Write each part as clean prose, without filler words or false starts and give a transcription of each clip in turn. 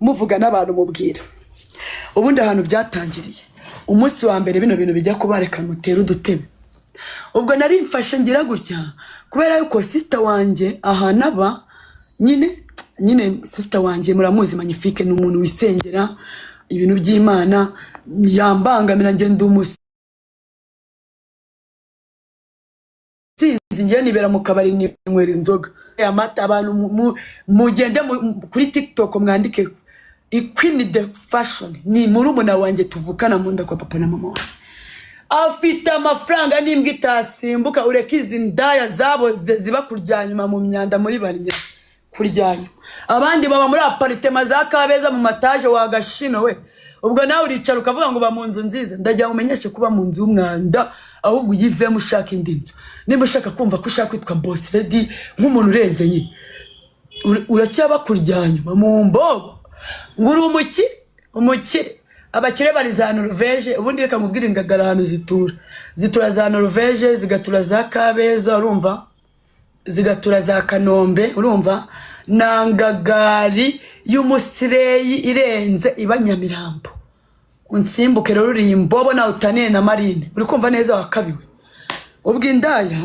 muvuga n'abantu mubwira ubundi ahantu byatangiriye umunsi wa mbere bino bintu bijya kubareka mutera udutebe ubwo nari mfashe ngira gutya kubera yuko sister wanje ahanaba nyine sister wanje muramuzi Magnifique n'umuntu wisengera ibintu by'Imana yambangamira ngende umusi ngiye nibera mu kabari n'inywera inzoga amata abantu mugende kuri TikTok mwandike Queen the fashion ni murumuna wanje tuvukana mu nda kwa papa na mama wanje afite amafaranga n'imbwa itasimbuka ureka izi ndaya zabo ziba kuryanyuma mu myanda muri barinya kuryanyuma abandi baba muri apartment za Kabeza mu mataje wa Gashino we ubwo nawe uricara ukavuga ngo ba mu nzu nziza ndajya umenyeshe kuba mu nzu y'umwanda ahubwo yive mushaka indi nzu nimba ushaka kumva ko ushaka kwitwa boss lady nk'umuntu urenze nyine uracyaba kuryanyuma mu mbobo nguri umukire abakire bari za Norvege ubundi reka nkubwire ingagara hano zitura za Norvege zigatura za Kabeza urumva zigatura za Kanombe urumva nangagari y'umusireyi irenze ibanyamirambo unsimbuke rero uri imbobo na utaniye na Marine uri kumva neza wakabiwe ubwo indaya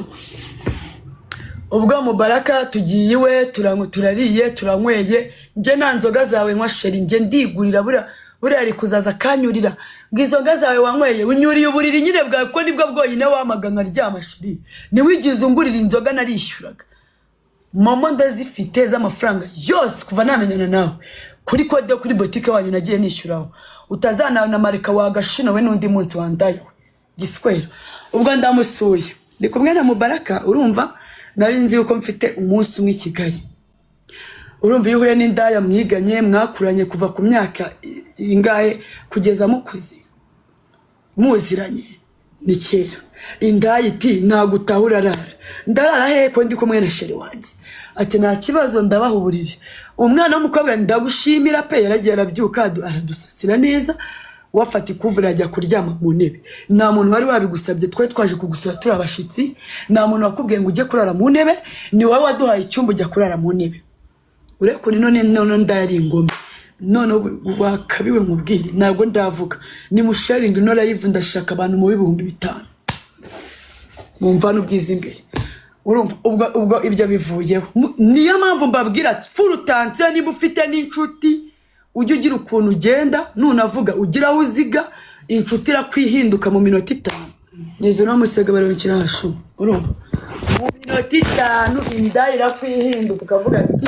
ubwo Mubaraka tugiye iwe turariye turanyweye nje nta nzoga zawe nkwa sheri nje ndigurira buriya ari kuzaza kanyurira ngizo nzoga zawe wanyweye unyuriye uburiri nyine bwa ko nibwo bwoyine wamaganga ryama sheri ni wigize ungurira inzoga narishyuraga mama ndazifite z'amafaranga yose kuva namenyana nawe kuri kode kuri boutique wanyu nagiye nishyuraho utazana na Marika wa Gashino we n'undi munsi wandayo giswera ubwo ndamusuye ndi kumwe na Mubaraka urumva nari nzi yuko mfite umunsi umwe Kigali urumva yuko n'indaya mwiganye mwakuranye kuva ku myaka ingahe kugeza mukuze muziranye ni kera indaya iti nagutahura rara ndarara he ko ndi kumwe na sheri wanje ati nta kibazo ndabaha uburiri umwana w'umukobwa ndagushimira pe yaragiye arabyuka aradusasira neza wafata ikuvura ajya kuryama mu ntebe nta muntu wari wabigusabye twaje kugusura turi abashitsi nta muntu wakubwiye ngo ujye kurara mu ntebe ni wowe waduhaye icyumba ujya kurara mu ntebe ureko ni none ndayari ingome none wakabiwe nkubwire ntabwo ndavuga ni musharing no live ndashaka abantu mu 5,000 mumva n'ubwiza imbere urumva ubwo ibyo bivuyeho niyo mpamvu mbabwira furutanse niba ufite n'inshuti ujye ugira ukuntu ugenda nunavuga ugira aho uziga inshuti irakwihinduka mu minota 5 nizo no musega barabikira hashu urumva mu minota 5 indaya irakwihinduka ukavuga ati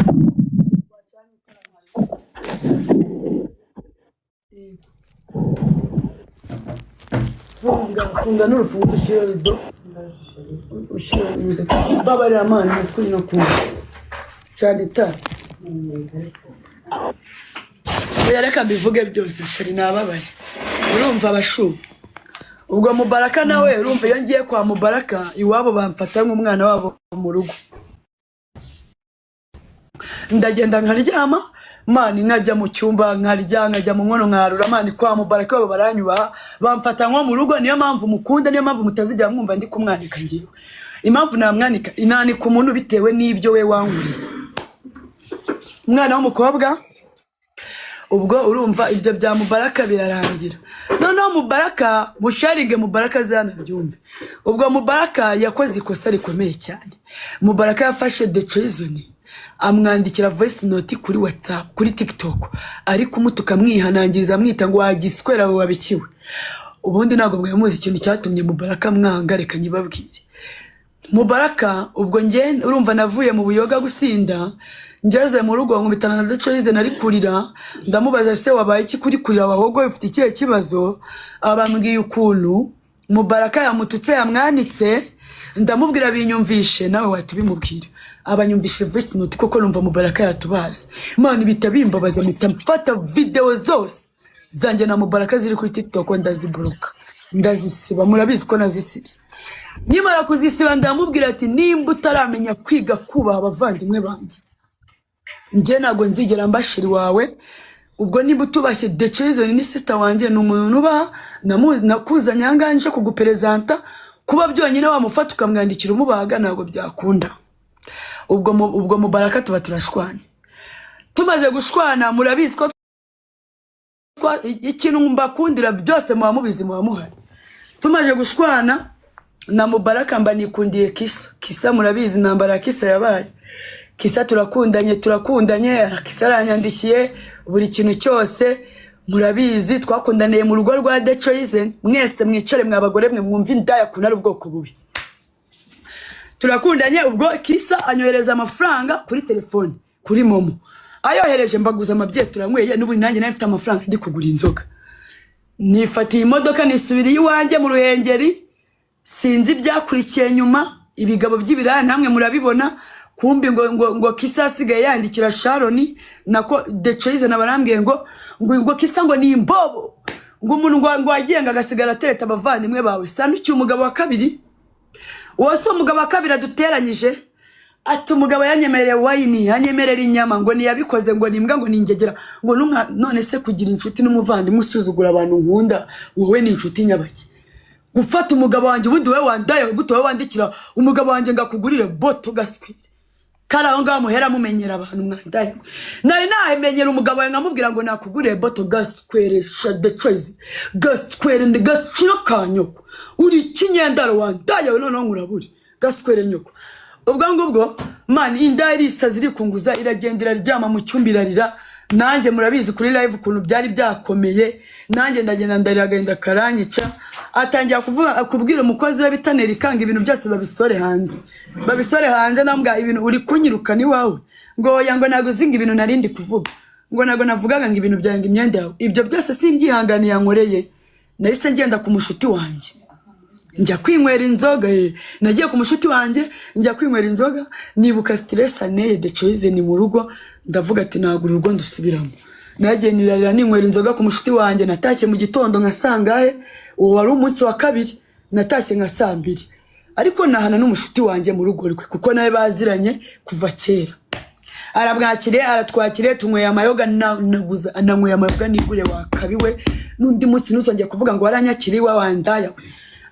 funga n'urufungo ushira rido ushira imize babari amana mutwe no kumva cyadita yareka bivuge byose sheri nababaye urumva abashu ubwo Mubaraka nawe urumva iyo ngiye kwa Mubaraka iwabo bamfata nk'umwana wabo mu rugo ndagenda nkaryama mani nkajya mu cyumba nkajya mu nkono nkarura mani kwa Mubaraka babo baranyubaha bamfata nko mu rugo niyo mpamvu mukunda niyo mpamvu mutazijya mwumva ndi kumwanika ngiye impamvu namwanika inanika umuntu bitewe n'ibyo we wankuriye umwana w'umukobwa ubwo urumva ibyo bya Mubaraka birarangira noneho Mubaraka musharinge Mubaraka zana byumve ubwo Mubaraka yakoze ikosa rikomeye cyane Mubaraka yafashe The Chosen amwandikira voice note kuri WhatsApp kuri TikTok ariko umutuka mwihanangiza mwita ngo wagiswera wabikiwe ubundi nago bwamuzi ikintu cyatumye Mubaraka mwanga reka nyibabwire Mubaraka ubwo nge urumva navuye mu buyoga gusinda ngeze mu rugo nkubitana na The Chosen ari kurira ndamubaza se wabaye iki kuri kurira wahogo ufite ikihe kibazo abambwiye ukuntu Mubaraka yamututse yamwanitse ndamubwira binyumvishe nawe watubimubwira abanyumvishe voice note koko numva Mubaraka yatubaza Imana bitabimbabaza mfata video zose zanjye na Mubaraka ziri kuri TikTok ndazibloka ndazisiba murabizi ko nazisibye nyimara kuzisiba ndamubwira ati nimba utaramenya kwiga kubaha abavandimwe banjye nje nago nzigera mbashiri wawe ubwo nimba utubashye The Chosen ni sister wanje n'umuntu uba nakuzanye anganje kugupresenta kuba byonyine wamufata ukamwandikira umubaga nago byakunda ubwo Mubaraka tuba turashwanye tumaze gushwana murabizi ko ikintu mbakundira byose muba mubizi muba muhari. Tumaze gushwana na Mubaraka mba nikundiye Kisa murabizi nambara Kisa yabaye. Kisa turakundanye Kisa aranyandishiye buri kintu cyose murabizi twakundaniye mu rugo rwa The Choice. Mwese mwicare mwabagore mwe mwumva indaya kunara ubwoko bubi. Turakundanye ubwo Kisa anyohereza amafaranga kuri telefone kuri Momo. Ayohereje mbaguza amabye turanyweye n'ubu nanjye nafite amafaranga ndi kugura inzoga. Nifatiye imodoka nisubiriye iwanjye mu Ruhengeri. Sinzi byakurikiye nyuma ibigabo by'ibiraya namwe murabibona. Kumbi ngo Kisa asigaye yandikira Sharon nako The Choice nabarambwiye ngo Kisa ngo ni imbobo. Ngo umuntu ngo agiyenga agasigara tereta abavandimwe bawe. Sanukiye umugabo wa kabiri. Wose umugabo wa kabiri aduteranyije. Ati umugabo yanyemereye wine yanyemerera inyama ngo niyabikoze ngo nimbwa ngo ningegera ngo none se kugira inshuti n'umuvandimwe usuzugura abantu nkunda wowe ni inshuti nyabaki. Gufata umugabo wanje ubundi we wandaye guto we wandikira umugabo wanje ngakugurire boto gaswire. Karaho ngaho muhera mumenyera abantu mwandaye. Nari nahemenyera umugabo we nkamubwira ngo nakugurire boto gaskwere The Choice. Gaskwere ndi gashino kanyoko. Uri kinyendaro wandaye none nkuraburi. Gaskwere nyoko. Ubwo man indari isaziri kunguza iragendera ryama mu cyumbirarira. Nanjye murabizi kuri live kuntu byari byakomeye. Nanjye ndagenda ndaragenda karanyica. Atangira kuvuga kubwira umukozi we bitanera ikanga ibintu byose babisore hanze. Babisore hanze nambwa ibintu uri kunyirukana iwawe. Ngo yango naguzinga ibintu narindi kuvuga. Ngo nago navugaga ngo ibintu byanga imyenda yawe. Ibyo byose simbyihanganiye yankoreye. Nahise ngenda ku mushuti wanjye. Njya kwinywera inzoga nagiye ku mushuti wanjye njya kwinywera inzoga nibuka stress aneye The Choice ni mu rugo ndavuga ati nagura urugo ndusubiramo. Nagiye nirarira ninywera inzoga ku mushuti wanjye natashye mu gitondo nkasangahe uwo wari umunsi wa kabiri natashye nka saa 2 ariko nahana n'umushuti wanjye mu rugo rwe kuko nawe baziranye kuva kera. Arabwakire aratwakire tunyweye amayoga naguza ananyweye amayoga nigure wakabiwe n'undi munsi nusongeye kuvuga ngo waranyakiri wa wandaya.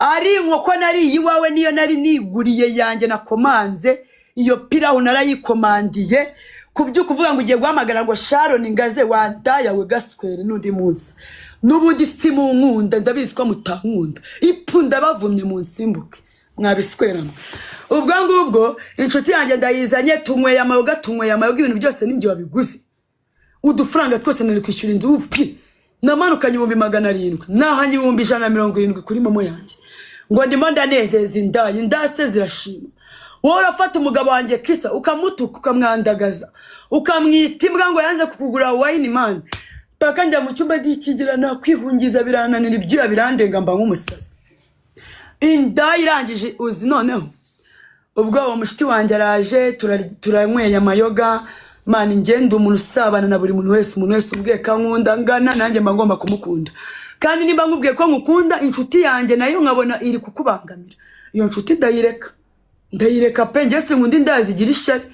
Ari nkoko nari iwawe niyo nari niguriye yanjye nakomanze iyo pirahu narayikomandiye kubyo kuvuga ngo ugiye guhamagara ngo Sharon ngaze wandaya we gaskwere n'undi munsi n'ubundi simu nkunda ndabizi ko mutankunda ipfunda bavumye mu nsimbuke mwabiswerana. Ubwo inshuti yanjye ndayizanye tunyweye amayoga ibintu byose ninjye wabiguze udufaranga twose nari kwishyura inzu upi namanukanye 700 nahanye 170 kuri Momo yanjye ngo ndimo ndanezeza indase zirashima. Wowe urafata umugabo wanjye Kisa ukamutuka ukamwandagaza ukamwita imbwa ngo yanze kukugura wine man paka njya mu cyumba gikigira na kwihungiza birananira ibyo birandenga mba nk'umusazi. Inda irangije uzi noneho ubwo uwo mushiti wanjye araje turanyweye amayoga man ngende umuntu usabana na buri muntu wese umbwiye kankunda ngana nanjye mba ngomba kumukunda kandi nimba nkubwiye ko nkukunda inshuti yanjye nayo nkabona iri kukubangamira iyo nshuti ndayireka pe njye sinkundi ndazigira ishari.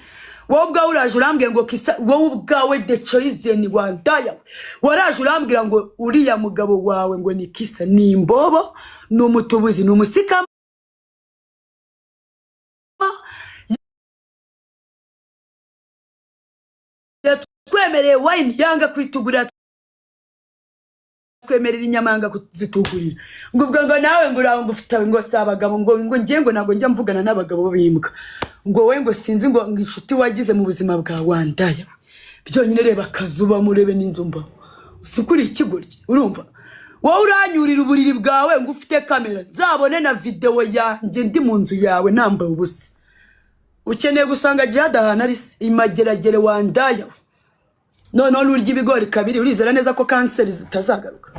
Wowe ubwawe uraje urambwira ngo Kisa wowe ubwawe The Choice ni wandaya waraje urambwira ngo uriya mugabo wawe ngo ni Kisa ni imbobo n'umutubuzi n'umusika twemereye wine yanga kwitugurira twemerera inyamanga kuzitugurira ngo nawe ngo uraho ngufite ngo sabagabo ngo ngiye ngo nago njya mvugana n'abagabo bimbwa ngo we ngo sinzi ngo inshuti wagize mu buzima bwa wandaya byonyine reba kazuba murebe n'inzumba usukuri ikigoryi urumva. Wowe uranyurira uburiri bwawe ngo ufite kamera nzabone na video yanjye ndi mu nzu yawe nambaye ubusa ukeneye gusanga jyadahana ari imageragere wandaya none urya ibigori kabiri urizera neza ko kanseri zitazagaruka.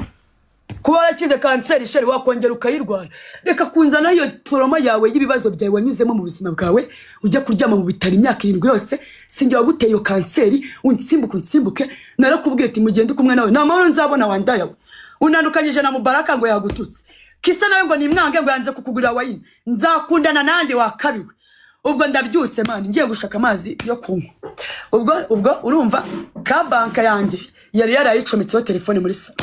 Kuba warakize kanseri sheri wakongera ukayirwara reka kunzana iyo toroma yawe y'ibibazo byawe wanyuzemo mu buzima bwawe ujya kuryama mu bitaro imyaka 7 yose sinjye waguteye iyo kanseri unsimbuke narakubwiye ati mugende kumwe nawe nta mahoro nzabona wandaya unandukanyije na Mubaraka ngo yagututse Kisa nawe ngo nimwange ngo yanze kukugurira wine nzakundana nande wakabiwe. Ubwo ndabyutse man ngiye gushaka amazi yo kunywa ubwo urumva ka banka yanjye yari yarayicometseho telefone muri salo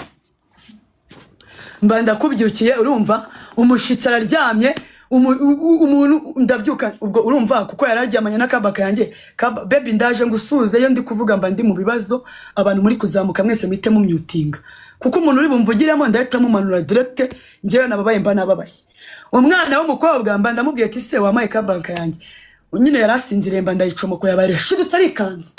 mba ndakubyukiye urumva umushitsi araryamye umuntu ndabyuka ubwo urumva kuko yararyamanye n'akabaka yanjye baby ndaje ngusuze yo ndi kuvuga mba ndi mu bibazo abantu muri kuzamuka mwese mwite mu myutinga kuko umuntu uri bumvugiremo ndahita mumanura direct ngewe nababaye mba nababaye umwana w'umukobwa mba ndamubwiye ati se wamaye kabaka yanjye nyine yarasinzire mba ndayicomoko yabare shidutse arikanze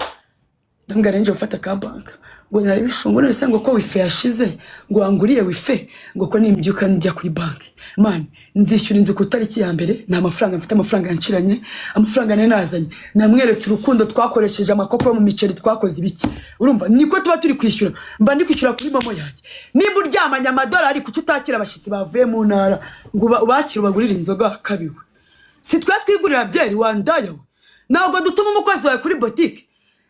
ndambwira nje ufata kabaka ngo nari bishungura bise ngo ko wife yashize ngo wanguriye wife ngo ko nimbyuka njya kuri banki man nzishyura inzu ku tariki ya mbere nta mafaranga mfite amafaranga yanciranye amafaranga nari nazanye namweretse urukundo twakoresheje amakoko mu miceri twakoze ibiki urumva niko tuba turi kwishyura mba ndi kwishyura kuri momo yanjye nimba uryamanya amadolari kuki utakira abashitsi bavuye mu ntara ngo ubakire ubagurire inzoga kabiwe si twe twigurira byeri wandayo ntabwo dutuma umukozi wawe kuri boutique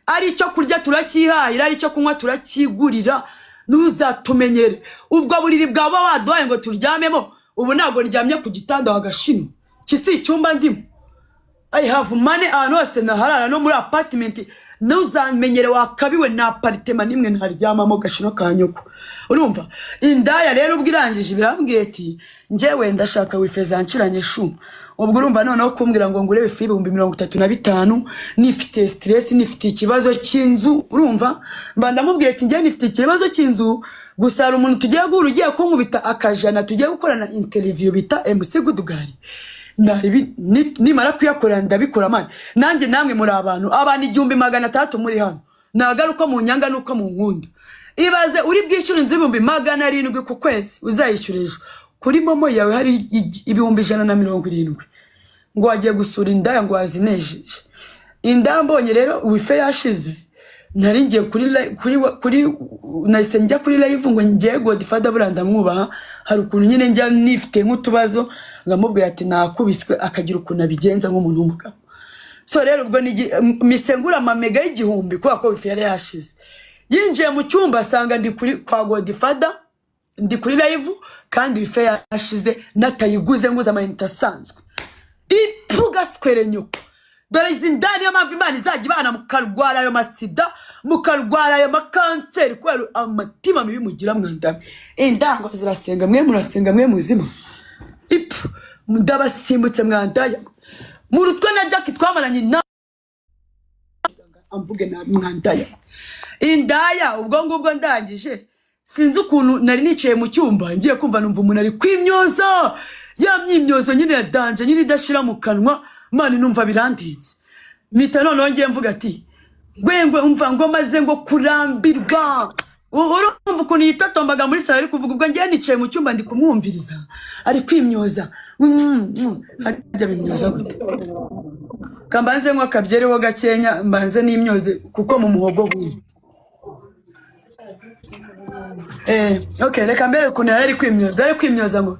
ari cyo kurya turakihahira ari cyo kunywa turakigurira ntuzatumenyere ubwo buriri bwaba waduhaye ngo turyamemo ubu ntabwo ryamye ku gitanda wagashino kisi icyumba ndimo I have money ahantu hose naharara no muri apartment ntuzamenyere wakabiwe na apartment nimwe ntaryamamo gashino ka nyoko urumva indaya rero ubwo irangije birambwiye ati njyewe ndashaka wife zanciranye shu ubwo urumva noneho kumbwira ngo ngure wife 35,000 nifite stress nifite ikibazo cy'inzu urumva mba ndamubwiye ati njye nifite ikibazo cy'inzu gusa hari umuntu tugiye guhura ugiye kunkubita akajana tugiye gukorana interview bita MC Gudugari nimara kuyakora ndabikora mani nanjye namwe muri abantu 1,600 muri hano nagaruka mu nyanga nuko mu nkunda ibaze uri bwishyura inzu 700 ku kwezi uzayishyura ejo kuri momo yawe hari 170 ngo wagiye gusura indaya ngo wazinejeje indambonye rero wife yashize nari ngiye kuri nahise njya kuri live ngo ngiye Godfather buranda mwubaha hari ukuntu nyine njya nifite nk'utubazo ngamubwira ati nakubiswe akagira ukuntu abigenza nk'umuntu w'umugabo so rero ubwo misengura amamega y'igihumbi kuko ko wife yari yashize yinjiye mu cyumba asanga ndi kuri kwa Godfather ndi kuri live kandi wife yashize natayiguze nguza amayinite asanzwe ipuga square nyoko dore izindani yo mpamvu Imana izajya ibana mukarwara ayo masida mukarwara ayo makanseri kubera amatima mibi mugira mwanda indango zirasenga mwe murasenga mwe muzima ipu ndabasimbutse mwandaya mu rutwe na Jack twamaranye na amvuge na mwandaya indaya ubwo ngubwo ndangije sinzi ukuntu nari nicaye mu cyumba ngiye kumva numva umuntu ari kwimyoza ya myimyozo nyine ya danje nyine idashira mu kanwa mani numva birandinze mita noneho ngiye mvuga ati ngwengwe umva ngo maze ngo kurambirwa urumva ukuntu yitotombaga muri sala ari kuvuga ubwo ngiye nicaye mu cyumba ndi kumwumviriza ari kwimyoza harya bimyoza gute kambanze ngo akabyereho gakenya mbanze n'imyoze kuko mu muhogo buri okay reka mbere ukuntu ari kwimyoza ngo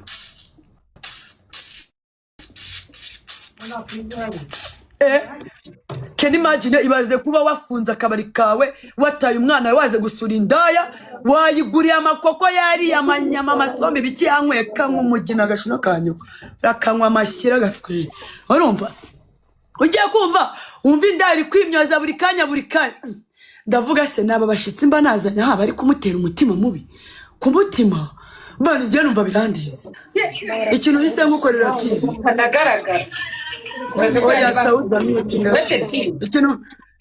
can imagine ibaze kuba wafunze akabari kawe wataye umwana waze gusura indaya wayiguriye amakoko yari amanyama amasombe biki yanyweka nk'umugina gashino kanyuko rakanywa amashyira gasweye urumva ugiye kumva umva indaya iri kwimyoza buri kanya ndavuga se naba bashitsi mba nazanye haba ari kumutera umutima mubi ku mutima mbana ngiye numva birandinze ikintu hise ngukorera kizi kanagaragara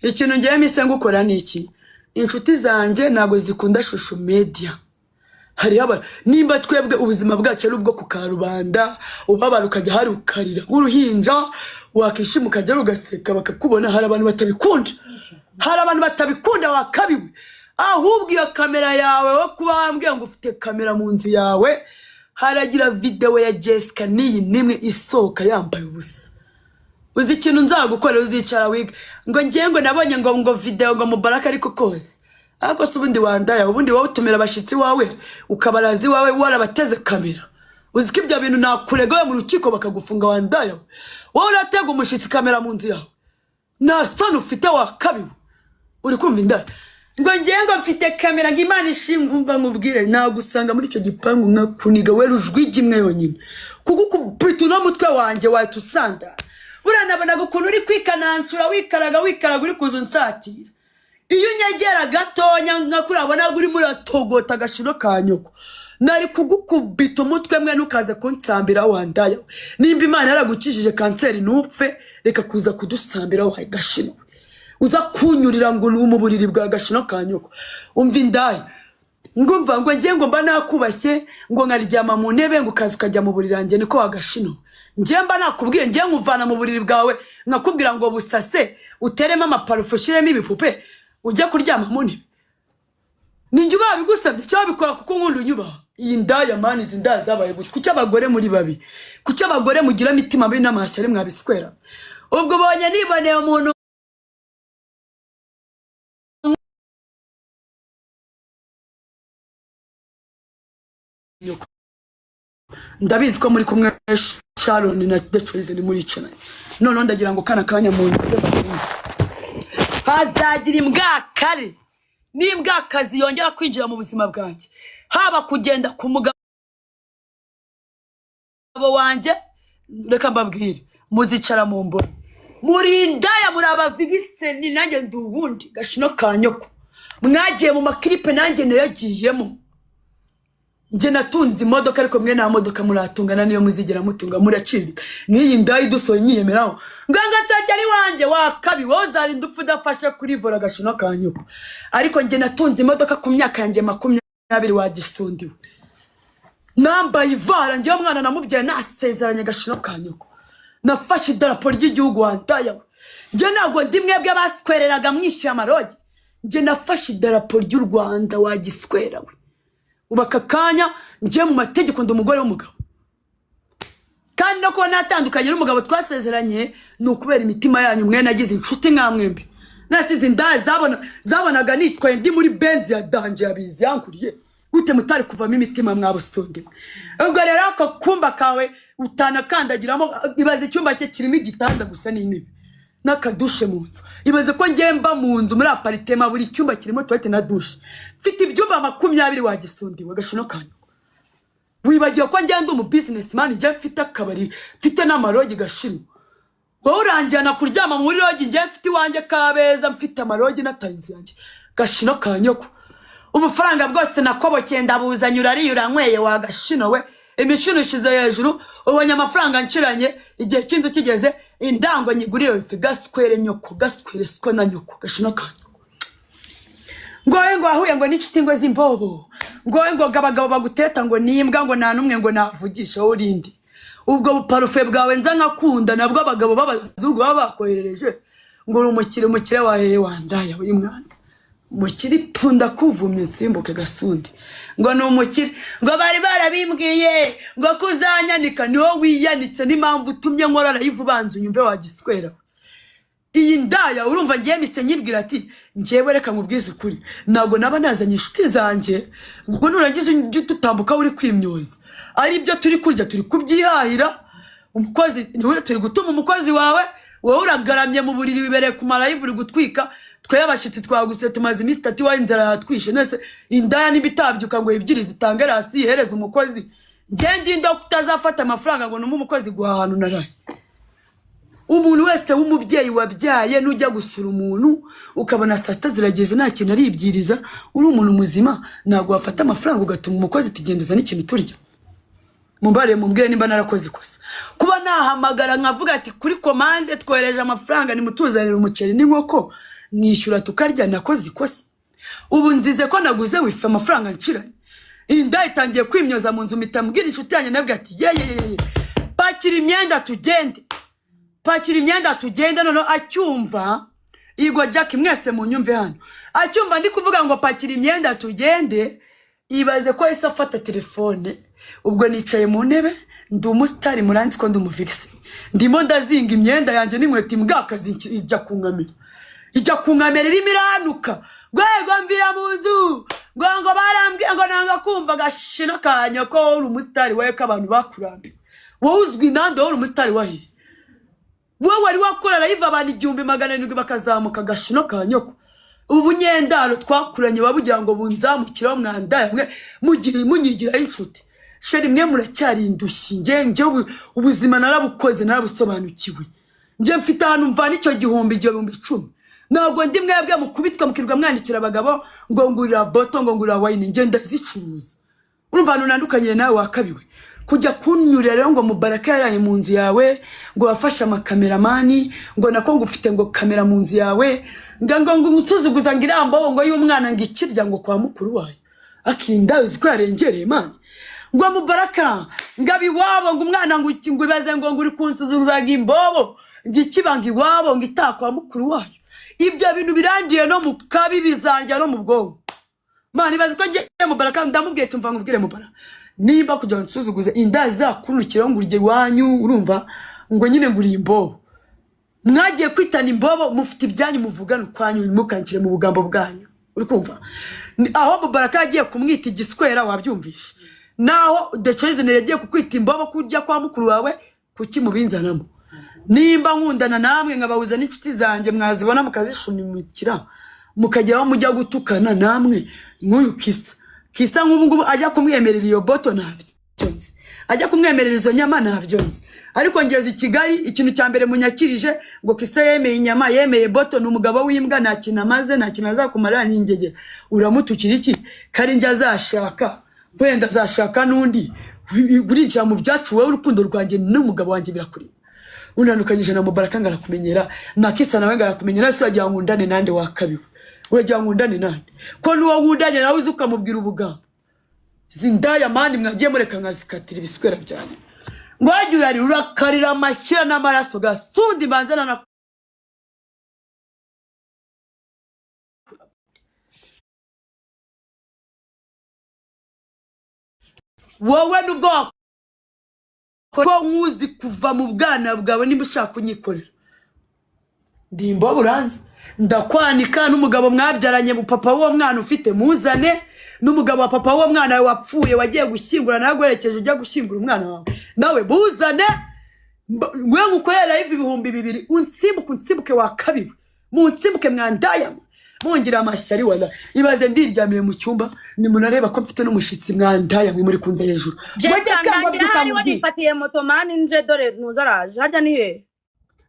ikintu ngiye mise ngukora ni iki inshuti zanjye ntago zikunda shusho media hari nimba twebwe ubuzima bwacu ari ubwo ku karubanda ubabara ukajya hari ukarira uruhinja wakishima ukajya ugaseka bakakubona hari abantu batabikunda wakabiwe ahubwo iyo kamera yawe wo kuba wambwiye ngo ufite kamera mu nzu yawe haragira video ya Jessica niyi nimwe isoka yambaye ubusa uzi ikintu nzagukora uzicara wiga ngo ngiye ngo nabonye ngo video ngo Mubaraka ariko kose ariko se ubundi wandaya ubundi wowe utumira abashitsi wawe ukabarazi wawe warabateze kamera uzi ko ibyo bintu nakurega mu rukiko bakagufunga wandaya wowe uratega umushitsi kamera mu nzu yawe na sano ufite wakabiwe uri kumva indaya ngo ngiye ngo mfite kamera ngo Imana ishimva nkubwire nagusanga muri icyo gipangu nkakuniga we rujwigi imwe yonyine kuko kupita no mutwe wanjye watusanda uranabona ukuntu uri kwikanancura wikaraga uri kuza unsatira iyo unyegera gatonya nkakurabona uri muratogota agashino ka nyoko nari kugukubita umutwe mwe nukaze kunsambira wandaya nimba Imana yaragukijije kanseri nupfe reka kuza kudusambira wa gashino uza kunyurira ngo mu buriri bwa gashino ka nyoko umva indaya ngumva ngo ngiye ngo mba nakubashye ngo nkaryama mu ntebe ngo ukaza ukajya mu buriri ranjye niko wagashino ngiye mba nakubwiye ngiye nkuvana mu buriri bwawe nkakubwira ngo busase uteremo amaparufe ushiremo ibipupe ujya kuryama mu ntebe ninjye babigusabye cyangwa bikora kuko nkunda unyubaha iyi ndaya mani izi ndaya zabaye gutya kuki abagore muri babi kuki abagore mugira imitima mibi n'amashyari mwabiswera ubwo bonye niboneye umuntu ndabizi ko muri kumwe Sharon na Dechoize ni muri cana none ndagira ngo kana kanya mu hazagira imbwakare n'imbwakazi yongera kwinjira mu buzima bwanjye haba kugenda ku mugabo wanje reka mbabwire muzicara mu mbona muri indaya muri abavigiseni nanjye ndubundi gashino ka nyoko mwagiye mu maklipe nanjye nayagiyemo nje natunze imodoka ariko mwe nta modoka muratungana niyo muzigera mutunga muracirira niyi ndayi dusoye nyiyemeraho nganga cyari wanje wakabi wozari ndupfu udafashe kuri vora gashino ka nyoko ariko nje natunze imodoka ku myaka yanjye 20 wagisundiwe nambaye ivara nje umwana namubyaye nasezeranye gashino ka nyoko nafashe idarapo ry'igihugu wandaya nje nago ndi mwebwe basitwereraga mwishyuye amarogi nje nafashe idarapo ry'u Rwanda wagiswerawe ubaka kanya nje mu mategeko ndo umugore w'umugabo kandi no ko natandukanye n'umugabo twasezeranye n'ukubera imitima yanyu mwe nagize inshuti nkamwembe nasize indaye zabonaga nitwaye ndi muri Benz ya danje yabizi yankuriye gute mutari kuvamo imitima mwabusonde ubwo rero ako kumba kawe utanakandagiramo ibaze icyumba cye kirimo igitanda gusa n'intebe nakadushe mu nzu ibaze ko ngemba mu nzu muri apartment buri cyumba kirimo toilette na douche mfite ibyumba 20 wagisundiwe gashino kanyu wibagiye ko ngenda umu businessman nje mfite akabari mfite n'amarogi gashino wowe uranjyana kuryama muri rogi nje mfite iwanjye Kabeza mfite amarogi natayinzu yanjye gashino kanyoko ubufaranga bwose nakobokeye ndabuzanyura ari uranyweye wa gashino we imishino ishize hejuru ubonye amafaranga nciranye igihe cy'inzu kigeze indango nyigurire bifi gaskwere nyoko gaskwere siko na nyoko gashino kanyo ngoye ngo ahuye ngo n'inshuti ngo zimbobo ngoye ngo abagabo baguteta ngo nimbwa ngo nta numwe ngo navugisha urindi ubwo buparufe bwawe nza nkakunda nabwo abagabo babazungu baba bakoherereje ngo umukire wahe wandaya w'imwanda umukire punda kuvumye simbuke gasundi ngo n'umukire ngo bari barabimbwiye ngo kuzanyanika niho wiyanitse n'impamvu utumye nkora live banzu nyumve wagiswera iyi ndaya urumva ngiye mise nyibwira ati njewe reka nkubwize ukuri nago naba nazanye inshuti zanjye ngo nurangize utambuka uri kwimyoza ari byo turi kurya turi kubyihahira umukozi niwe turi gutuma umukozi wawe wowe uragaramye mu buriri wibereye kumara live uri gutwika twebashitsi twaguse tumaze iminsi 3 w'inzara yatwishe nese indaya nibitabyuka ngo ibyiri zitange rasi ihereza umukozi ngende ndo kutazafata amafaranga ngo numu umukozi guhahana naraye umuntu wese w'umubyeyi wabyaye nujya gusura umuntu ukabona sasta zirageze nta kintu ari ibyiriza uri umuntu muzima nago wafata amafaranga ugatuma umukozi tigenduza n'ikintu turya mumbare mumbwire nimba narakoze ikosa kuba nahamagara nkavuga ati kuri commande twohereje amafaranga nimutuzanira umuceri n'inkoko nishyura tukarya nakoze ikosa ubu nzize ko naguze wifa amafaranga nciranye inda itangiye kwimyoza mu nzu mitambwira inshuti yanjye nabwo ati yeye pakira imyenda tugende none acyumva Igwa Jack mwese mu nyumve hano acyumva ndi kuvuga ngo pakira imyenda tugende ibaze ko isa afata telefone ubwo nicaye mu ntebe ndi umusitari muranzi ko ndi umuvixi ndimo ndazinga imyenda yanjye n'inkweto imbwakazi ijya kunkamera irimo iranuka gwego mvira mu nzu ngo barambwiye ngo nanga kumva gashino kanya ko uri umusitari wawe ko abantu bakurambiwe wowe uzwi nande uri umusitari wahe wowe wari wakora live abantu 1700 bakazamuka gashino kanyoko ubu nyendaro twakuranye babugira ngo bunzamukira mwanda yamwe mugiye munyigira inshuti sheri mwe muracyari indushyi nje ubuzima narabukoze narabusobanukiwe nje mfite ahantu mvana icyo 10,000 10 ntabwo ndi mwebwe mukubitwa mukirwa mwandikira abagabo ngo ngurira boto ngo ngurira wine ngenda zicuruza urumva nunandukanye nawe wakabiwe kujya kunyurira rero ngo Mubaraka yaraye mu nzu yawe ngo wafashe amakameramani ngo nako ngufite ngo kamera mu nzu yawe ngo ngutuzuguza ngirambo ngo y'umwana ngikirya ngo kwa mukuru wayo akinda uziko yarengereye mani ngo Mubaraka ngabi wabo ngo umwana ngo ibaze ngo nguri kunsuzuzaga imbobo ngikibanga iwabo ngo itakwa mukuru wayo ibyo bintu birangiye no mu kabi bizanjya no mu bwonko mani bazi ko ngiye Mubaraka ndamubwiye tumva ngubwire Mubaraka nimba kujya nsuzuguze inda zakunukira ngo urye wanyu urumva ngo nyine nguri imbobo mwagiye kwitana imbobo mufite ibyanyu muvugana kwanyu mukankire mu bugambo bwanyu uri kumva aho Mubaraka yagiye kumwita igiswera wabyumvisha naho The Choice yagiye kukwita imbobo kurya kwa mukuru wawe kuki mubinzanamo nimba nkundana namwe nkabahuza n'inshuti zanjye mwazibona mukazishunimukira mukajyaho mujya gutukana namwe nk'uyu Kisa nk'ubu ajya kumwemerera iyo boto nabyonze ajya kumwemerera izo nyama nabyonze ariko ngeze i Kigali ikintu cya mbere munyakirije ngo Kisa yemeye inyama yemeye boto n'umugabo w'imbwa nta kintu amaze nta kintu azakumarira n'ingegera uramutukira iki kari njya azashaka wenda azashaka n'undi burinjira mu byacu wowe urukundo rwanjye n'umugabo wanjye birakuri unandukanyije na Mubaraka ngarakumenyera na Kisa nawe ngarakumenyera se wagira nkundane nande wakabiwe uragira nkundane nande ko nuwo nkundanye nawe uzuka mubwira ubugambo zindaya mani mwagiye mureka nkazikatira ibiswera byanyu ngwagiye urari urakarira amashyira n'amaraso gasundi banzana na wowe nubwo ko nkuzi kuva mu bwana bwawe nimba ushaka kunyikorera ndimbo buranze ndakwanika n'umugabo mwabyaranye mu papa w'uwo mwana ufite muzane n'umugabo wa papa w'uwo mwana wawe wapfuye wagiye gushyingura nagwerekeje ujya gushyingura umwana wawe nawe buzane mwe ngukorera ivi 200 unsimbuke wakabiwe munsimbuke mwandaya mungira amashyari wala ibaze ndiryamiye mu cyumba nimunareba ko mfite n'umushitsi mwandaya mwe muri kunza hejuru nifatiye motomani nje dore ntuzaraje harya ni he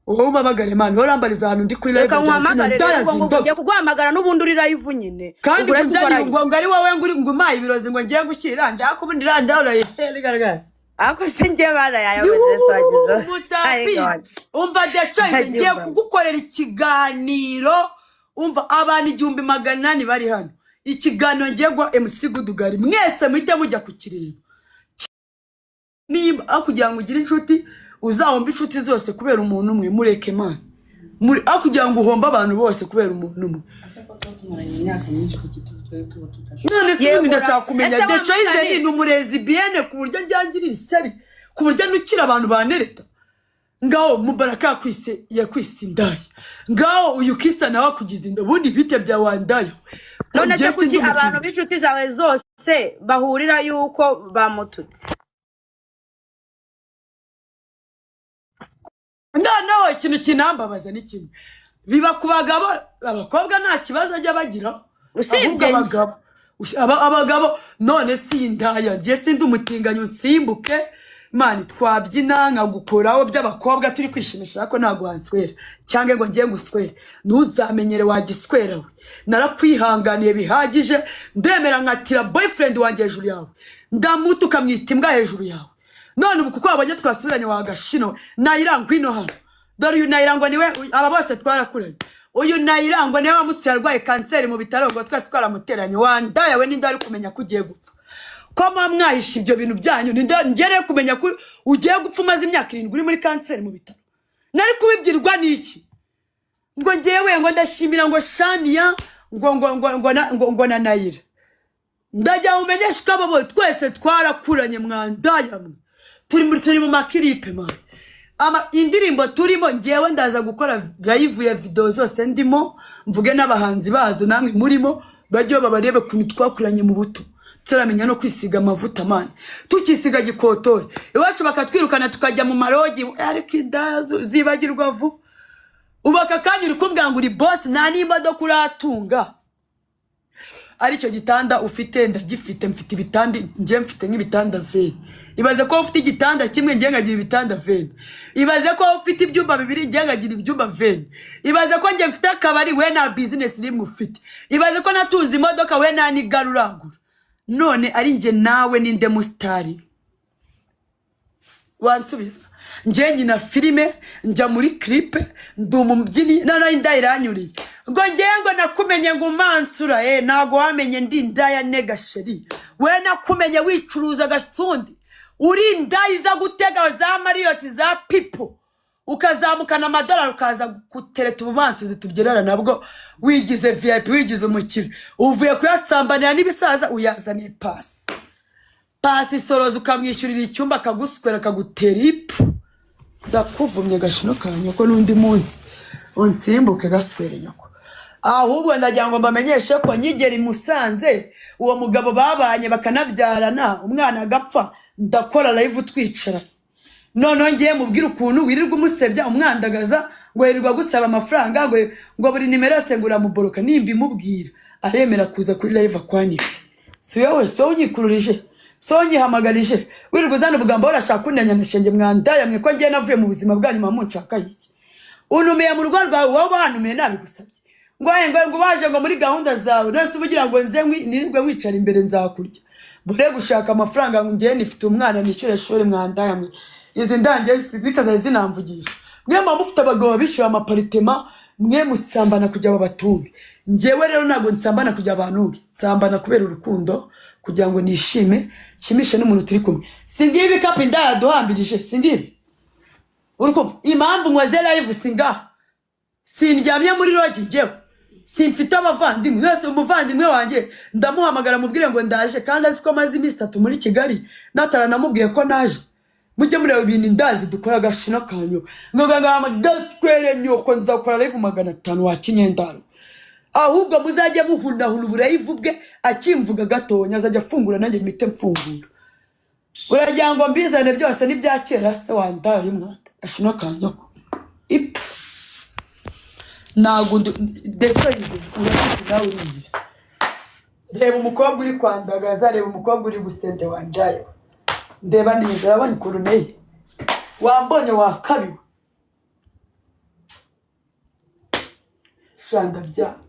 wowe babagare man urambariza ahantu ndi kuri live ngiye kuguhamagara n'ubundi uri live nyine kandi kunzanye ngo ngari wowe nguri ngo mayi biroze ngo ngiye gushyira ndakubundi randaraye garagaza ako singe bana yayobeje swagizo umva The Choice ngiye kugukorera ikiganiro umva abantu 1,800 bari hano ikiganiro ngiye gwa MC Gudugari mwese muhite mujya kukireba nimba akugira ngo ugire inshuti uzahomba inshuti zose kubera umuntu umwe mureke man muri akugira ngo uhomba abantu bose kubera umuntu umwe none se ndacyakumenya The Choice ni umurezi biene ku buryo njyangirira ishyari ku buryo nukira abantu banereta ngaho Mubaraka yakwise indaya ngaho uyu Kisa nawe akugize inda ubundi bite bya wandaya none se kuki abantu b'inshuti zawe zose bahurira yuko bamututse nawe ikintu kinambabaza n'ikintu biba ku bagabo abakobwa nta kibazo ajya bagira usibye abagabo none si indaya ngiye sindi umutinganyo nsimbuke mani twabyina nkagukoraho by'abakobwa turi kwishimisha ariko ntago hanswera cyangwa ngo ngiye nguswere ntuzamenyere wagiswera we narakwihanganiye bihagije ndemera nkatira boyfriend wanjye hejuru yawe ndamutu kamwita imbwa hejuru yawe none ubu kuko abanye twasubiranye wagashino nayirangwa ino hano dore uyu nayirangwa niwe aba bose twarakuranye uyu nayirangwa niwe wamusuye arwaye kanseri mu bitaro ngo twese twaramuteranye wandaya we ninde ari kumenya ko ugiye gupfa ko mwamwahisha ibyo bintu byanyu ngere kumenya ko ugiye gupfa umaze imyaka 7 uri muri kanseri mu bitaro nari kubibwirwa niki ngo ngewe ngo ndashimira ngo Shania ngo na Nayira ndajya umenyesha ko abo twese twarakuranye mwandaya mwe turi mu makiripe man indirimbo turimo ngewe ndaza gukora live ya video zose ndimo mvuge n'abahanzi bazo namwe murimo bajyo babarebe kuntu twakuranye mu buto turamenya no kwisiga amavuta man tukisiga gikotore iwacu bakatwirukana tukajya mu marogi ariko indazo zibagirwa vu ubaka kanyuri kumbwa ngo uri boss nta n'imodoka uratunga aricyo gitanda ufite ndagifite, mfite ibitanda nje mfite nk'ibitanda 20. Ibaze ko ufite igitanda kimwe nje ngagira ibitanda 20. Ibaze ko ufite ibyumba 2 nje ngagira ibyumba 20. Ibaze ko nje mfite akabari we na business rimwe ufite. Ibaze ko natuze imodoka we na nigaruragura. None ari nje nawe ninde mustari wansubiza? Nje nyina filime nja muri clip ndumubyini nana indayiranyuriye ngo ngengo nakumenye ngo umansura nago wamenye ndi ndaya negasheri we nakumenye wicuruza gasundi uri ndayiza gutega za Marriott za people ukazamukana amadolari ukaza gutereta ubumansuzi tubyerera nabwo wigize VIP wigize umukire uvuye kuyasambanira nibisaza uyazaniye pasi soroza ukamwishyurira icyumba akaguswera akagutera ipu ndakuvumye gashino kanyo ko nundi munsi unsimbuke gaswere nyoko ahubwo ndagira ngo mbamenyeshe ko nyigeri Musanze uwo mugabo babanye bakanabyarana umwana agapfa ndakora live twicara none ngiye mubwira ukuntu wirirwa umusebya umwandagaza ngo yirirwa gusaba amafaranga ngo buri nimero yose ngura muboroka nimbi mubwira aremera kuza kuri live akwanike si wowe so unyikururije so nyihamagarije wirirwa uzana ubugamba urashaka kunenya nshenge mwandaya mwe ko ngiye navuye mu buzima bwanyu mamunshaka iki unumiye mu rugo rwawe wowe banumiye nabigusabye ngo baje ngo muri gahunda zawe nose ubugira ngo nze nirirwe wicara imbere nzakurya bure gushaka amafaranga ngiye nifite umwana nishyure shore mwandaya mwe izi ndange zikaza zinamvugisha mwe mufite abagabo bishyura amaparitema mwe musambana kujya babatunge ngewe rero nago nsambana kujya abantunge nsambana kubera urukundo kugira ngo nishime shimishe n'umuntu turi kumwe singibi kapi ndaya duhambirije singibi urukumva impamvu mwaze live singa sindyamye muri rogi ngewe simfite abavandimwe wese umuvandimwe wanjye ndamuhamagara mubwire ngo ndaje kandi aziko maze iminsi 3 muri Kigali nataranamubwiye ko naje mujye mureba ibintu ndazi dukora gashino kanyo ngoganga gaskwere nyoko nzakora live 500 wa Kinyendaro ahubwo muzajye muhunda uburayivu bwe akimvuga gatonya azajya afungura nanjye mite mfungura uragira ngo mbizane byose n'ibyakera se wandaye mwata ashino kanyo ip nago ndetse urafite nawe uriye reba umukobwa uri kwandagaza reba umukobwa uri gusente wandaye ndeba neza yabanye kuruneye wambonye wakabiwe shanda byaka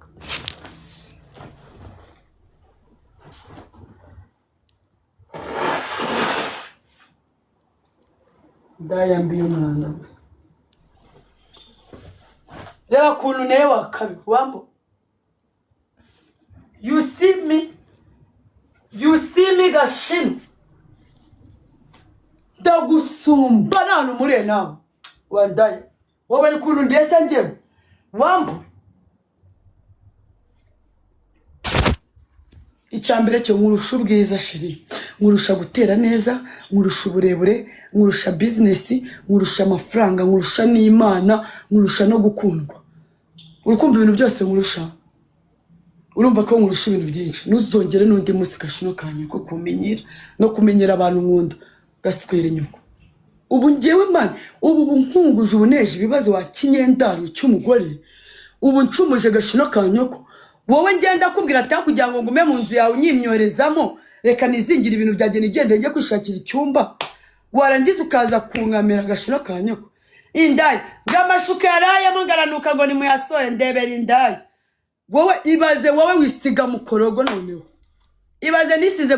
ndayambiye umwana gusa reba kuruneye wakabiwe wambo you see me gashino ndagusumba nanu mure nawe wandaye wowe ukuntu ndeshya ngewe wambo icyambere cyo nkurusha ubwiza shiri nkurusha gutera neza nkurusha uburebure nkurusha business nkurusha amafaranga nkurusha n'Imana nkurusha no gukundwa urukumva ibintu byose nkurusha urumva ko nkurusha ibintu byinshi nuzongere n'undi munsi gashino kanye ko kumenyera no kumenyera abantu nkunda gaswere nyoko ubu ngewe man ubu nkunguje ubuneje ibibazo wa Kinyendaro cy'umugore ubu ncumuje gashino kanyoko wowe ngenda kubwira ati kugira ngo ngume mu nzu yawe unyimyorezamo reka nizingira ibintu byagene igende ngiye kwishakira icyumba warangiza ukaza kunkamera gashino kanyoko indaya ngamashuka yaraye mungaranuka ngo ni muyasoye ndebera indaya wowe ibaze wowe wisiga mukorogo noneho ibaze nisize